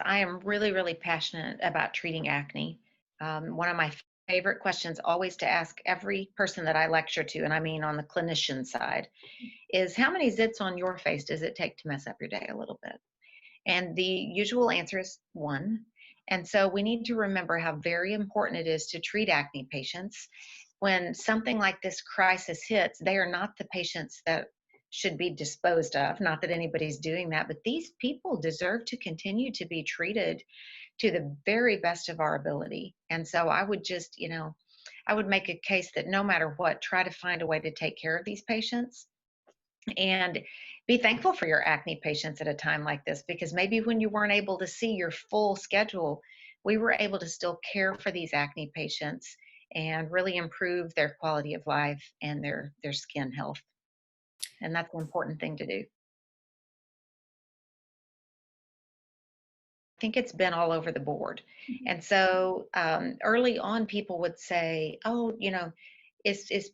I am really, really passionate about treating acne. One of my favorite questions always to ask every person that I lecture to, and I mean on the clinician side, is how many zits on your face does it take to mess up your day a little bit? And the usual answer is one. And so we need to remember how very important it is to treat acne patients. When something like this crisis hits, they are not the patients that should be disposed of. Not that anybody's doing that, but these people deserve to continue to be treated to the very best of our ability. And so I would just, I would make a case that no matter what, try to find a way to take care of these patients and be thankful for your acne patients at a time like this, because maybe when you weren't able to see your full schedule, we were able to still care for these acne patients and really improve their quality of life and their skin health. And that's an important thing to do. I think it's been all over the board. And so early on, people would say, "Oh, is is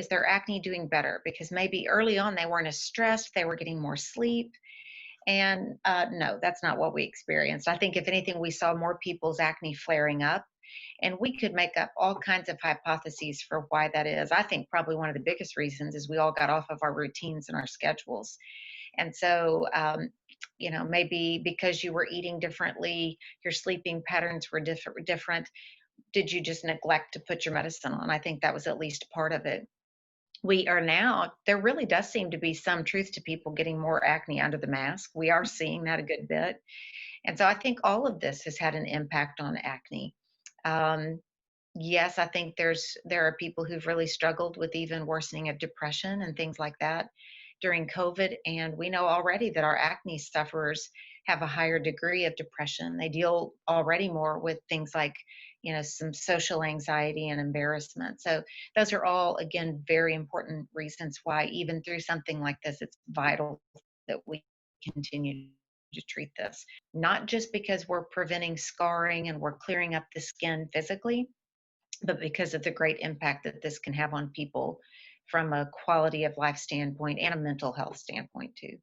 their acne doing better?" Because maybe early on they weren't as stressed, they were getting more sleep. And no, that's not what we experienced. I think if anything, we saw more people's acne flaring up, and we could make up all kinds of hypotheses for why that is. I think probably one of the biggest reasons is we all got off of our routines and our schedules. And so, maybe because you were eating differently, your sleeping patterns were different. Did you just neglect to put your medicine on? I think that was at least part of it. We are now, there really does seem to be some truth to people getting more acne under the mask. We are seeing that a good bit. And so I think all of this has had an impact on acne. Um, yes, I think there are people who've really struggled with even worsening of depression and things like that during COVID. And we know already that our acne sufferers have a higher degree of depression. They deal already more with things like, some social anxiety and embarrassment. So those are all, again, very important reasons why, even through something like this, it's vital that we continue to treat this. Not just because we're preventing scarring and we're clearing up the skin physically, but because of the great impact that this can have on people from a quality of life standpoint and a mental health standpoint too.